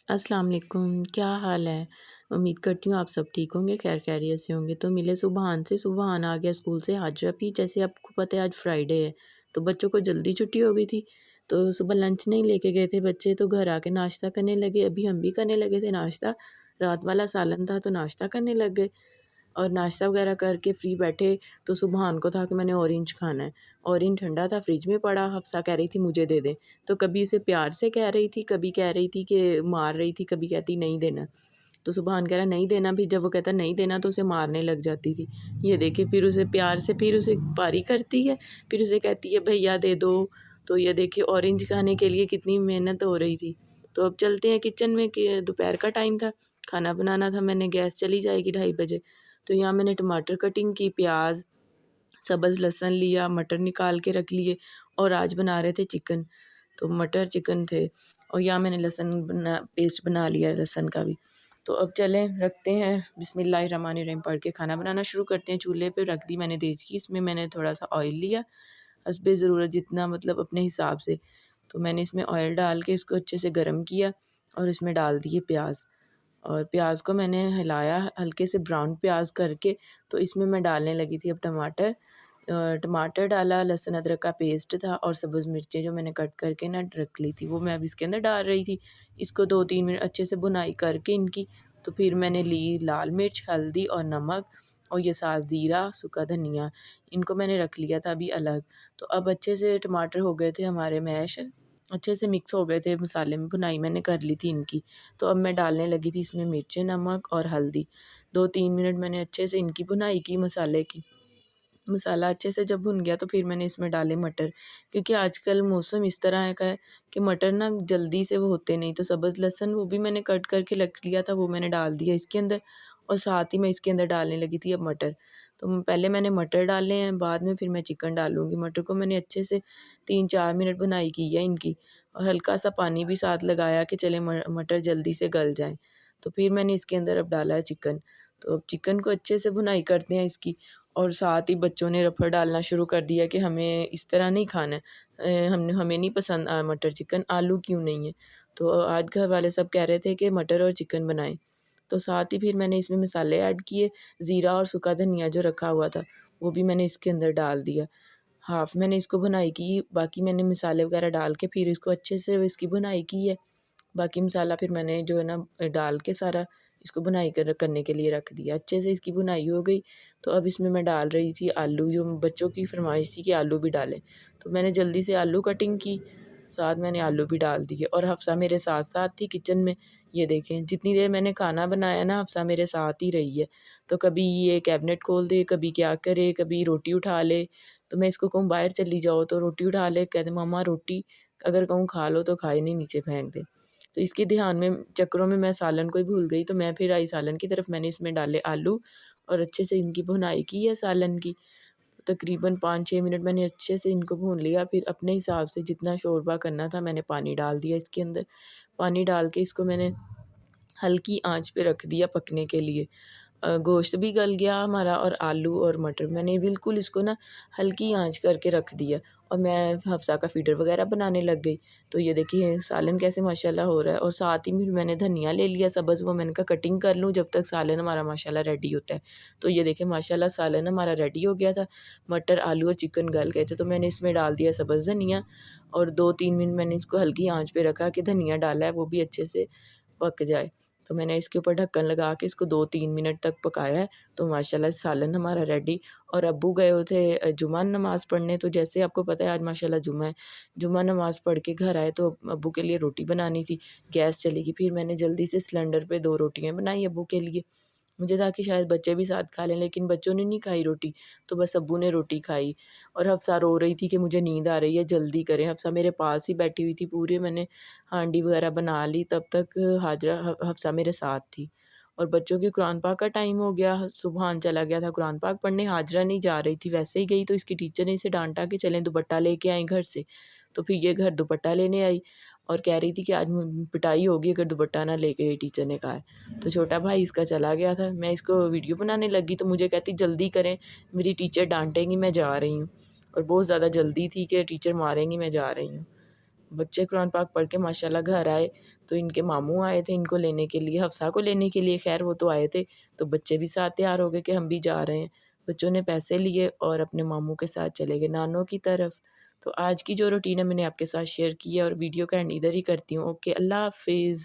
अस्सलाम वालेकुम, क्या हाल है? उम्मीद करती हूँ आप सब ठीक होंगे, खैर खैरियत से होंगे। तो मिले सुबहान से, सुबहान आ गया स्कूल से हाजरा भी। जैसे आपको पता है आज फ्राइडे है, तो बच्चों को जल्दी छुट्टी हो गई थी। तो सुबह लंच नहीं लेके गए थे बच्चे, तो घर आके नाश्ता करने लगे। अभी हम भी करने लगे थे नाश्ता, रात वाला सालन था तो नाश्ता करने लग गए। और नाश्ता वगैरह करके फ्री बैठे, तो सुबहान को था कि मैंने ऑरेंज खाना है। ऑरेंज ठंडा था, फ्रिज में पड़ा, हफ्सा कह रही थी मुझे दे दे। तो कभी उसे प्यार से कह रही थी, कभी कह रही थी कि मार रही थी, कभी कहती नहीं देना। तो सुबहान कह रहा नहीं देना, फिर जब वो कहता नहीं देना तो उसे मारने लग जाती थी। ये देखे, फिर उसे प्यार से फिर उसे पारी करती है, फिर उसे कहती है भैया दे दो। तो ये देखिए ऑरेंज खाने के लिए कितनी मेहनत हो रही थी। तो अब चलते हैं किचन में कि दोपहर का टाइम था, खाना बनाना था मैंने, गैस चली जाएगी 2:30 बजे। तो यहाँ मैंने टमाटर कटिंग की, प्याज, सब्ज़ लहसुन लिया, मटर निकाल के रख लिए। और आज बना रहे थे चिकन, तो मटर चिकन थे। और यहाँ मैंने लहसुन बना पेस्ट बना लिया लहसुन का भी। तो अब चलें रखते हैं, बिस्मिल्लाहिर्रहमानिर्रहीम पढ़ के खाना बनाना शुरू करते हैं। चूल्हे पे रख दी मैंने देचकी, इसमें मैंने थोड़ा सा ऑयल लिया, हस्बे ज़रूरत जितना, मतलब अपने हिसाब से। तो मैंने इसमें ऑयल डाल के इसको अच्छे से गर्म किया और इसमें डाल दिए प्याज। और प्याज को मैंने हिलाया हल्के से ब्राउन प्याज करके। तो इसमें मैं डालने लगी थी अब टमाटर। टमाटर डाला, लहसुन अदरक का पेस्ट था और सब्ज़ मिर्चें जो मैंने कट करके ना रख ली थी, वो मैं अब इसके अंदर डाल रही थी। इसको 2-3 मिनट अच्छे से भुनाई करके इनकी, तो फिर मैंने ली लाल मिर्च, हल्दी और नमक, और ये साथ ज़ीरा, सूखा धनिया, इनको मैंने रख लिया था अभी अलग। तो अब अच्छे से टमाटर हो गए थे हमारे मैश, अच्छे से मिक्स हो गए थे मसाले में, भुनाई मैंने कर ली थी इनकी। तो अब मैं डालने लगी थी इसमें मिर्चें, नमक और हल्दी। 2-3 मिनट मैंने अच्छे से इनकी भुनाई की मसाले की। मसाला अच्छे से जब भुन गया तो फिर मैंने इसमें डाले मटर, क्योंकि आजकल मौसम इस तरह का है कि मटर ना जल्दी से वो होते नहीं। तो सब्ज़ लहसुन वो भी मैंने कट करके रख लिया था, वो मैंने डाल दिया इसके अंदर। और साथ ही मैं इसके अंदर डालने लगी थी अब मटर। तो पहले मैंने मटर डाले हैं, बाद में फिर मैं चिकन डालूँगी। मटर को मैंने अच्छे से 3-4 मिनट भुनाई की है इनकी, और हल्का सा पानी भी साथ लगाया कि चले मटर जल्दी से गल जाएँ। तो फिर मैंने इसके अंदर अब डाला है चिकन। तो अब चिकन को अच्छे से भुनाई करते हैं इसकी। और साथ ही बच्चों ने रफ़ड़ डालना शुरू कर दिया कि हमें इस तरह नहीं खाना है, हमें नहीं पसंद मटर चिकन, आलू क्यों नहीं है। तो आज घर वाले सब कह रहे थे कि मटर और चिकन बनाएं। तो साथ ही फिर मैंने इसमें मसाले ऐड किए, ज़ीरा और सूखा धनिया जो रखा हुआ था वो भी मैंने इसके अंदर डाल दिया। हाफ़ मैंने इसको भुनाई की, बाकी मैंने मसाले वगैरह डाल के फिर इसको अच्छे से इसकी भुनाई की है। बाकी मसाला फिर मैंने जो है ना डाल के सारा इसको भुनाई करने के लिए रख दिया। अच्छे से इसकी भुनाई हो गई, तो अब इसमें मैं डाल रही थी आलू, जो बच्चों की फ़रमाइश थी कि आलू भी डालें। तो मैंने जल्दी से आलू कटिंग की, साथ मैंने आलू भी डाल दिए। और हफ्सा मेरे साथ-साथ थी किचन में। ये देखें जितनी देर मैंने खाना बनाया ना, हफ्सा मेरे साथ ही रही है। तो कभी ये कैबिनेट खोल दे, कभी क्या करे, कभी रोटी उठा ले। तो मैं इसको कहूँ बाहर चली जाओ तो रोटी उठा ले, कहते मम्मा रोटी, अगर कहूँ खा लो तो खाए नहीं, नीचे फेंक दे। तो इसके ध्यान में चक्करों में मैं सालन को ही भूल गई, तो मैं फिर आई सालन की तरफ। मैंने इसमें डाले आलू और अच्छे से इनकी भुनाई की है सालन की। तकरीबन 5-6 मिनट मैंने अच्छे से इनको भून लिया। फिर अपने हिसाब से जितना शोरबा करना था मैंने पानी डाल दिया इसके अंदर। पानी डाल के इसको मैंने हल्की आंच पे रख दिया पकने के लिए। गोश्त भी गल गया हमारा और आलू और मटर मैंने बिल्कुल इसको ना हल्की आंच करके रख दिया। और मैं हफ्सा का फ़ीडर वगैरह बनाने लग गई। तो ये देखिए सालन कैसे माशाल्लाह हो रहा है। और साथ ही फिर मैंने धनिया ले लिया सब्ज़, वो मैंने कहा कटिंग कर लूँ जब तक सालन हमारा माशाल्लाह रेडी होता है। तो ये देखिए माशाल्लाह सालन हमारा रेडी हो गया था। मटर, आलू और चिकन गल गए थे, तो मैंने इसमें डाल दिया सब्ज़ धनिया। और 2-3 मिनट मैंने इसको हल्की आंच पे रखा कि धनिया डाला है वो भी अच्छे से पक जाए। तो मैंने इसके ऊपर ढक्कन लगा के इसको 2-3 मिनट तक पकाया है। तो माशाल्लाह सालन हमारा रेडी। और अब्बू गए हुए थे जुमा नमाज़ पढ़ने, तो जैसे आपको पता है आज माशाल्लाह जुमा है। जुमा नमाज़ पढ़ के घर आए तो अब्बू के लिए रोटी बनानी थी, गैस चली गई। फिर मैंने जल्दी से सिलेंडर पे 2 रोटियाँ बनाई अब्बू के लिए। मुझे था कि शायद बच्चे भी साथ खा लें, लेकिन बच्चों ने नहीं खाई रोटी, तो बस अब्बू ने रोटी खाई। और हफ्सा रो रही थी कि मुझे नींद आ रही है, जल्दी करें। हफ्सा मेरे पास ही बैठी हुई थी, पूरे मैंने हांडी वगैरह बना ली, तब तक हाजरा हफ्सा मेरे साथ थी। और बच्चों के कुरान पाक का टाइम हो गया, सुबहान चला गया था कुरान पाक पढ़ने, हाजरा नहीं जा रही थी, वैसे ही गई। तो इसकी टीचर ने इसे डांटा कि चलें दुपट्टा लेके आएँ घर से। तो फिर ये घर दुपट्टा लेने आई और कह रही थी कि आज पिटाई होगी अगर दुपट्टा ना लेके गई, टीचर ने कहा है। तो छोटा भाई इसका चला गया था, मैं इसको वीडियो बनाने लगी तो मुझे कहती जल्दी करें, मेरी टीचर डांटेंगी, मैं जा रही हूँ। और बहुत ज़्यादा जल्दी थी कि टीचर मारेंगी, मैं जा रही हूँ। बच्चे कुरान पाक पढ़ के माशाल्लाह घर आए तो इनके मामू आए थे इनको लेने के लिए, हफ्सा को लेने के लिए। खैर वो तो आए थे, तो बच्चे भी साथ तैयार हो गए कि हम भी जा रहे हैं। बच्चों ने पैसे लिए और अपने मामू के साथ चले गए नानों की तरफ। तो आज की जो रूटीन है मैंने आपके साथ शेयर की है और वीडियो का एंड इधर ही करती हूँ। ओके, अल्लाह हाफ़िज़।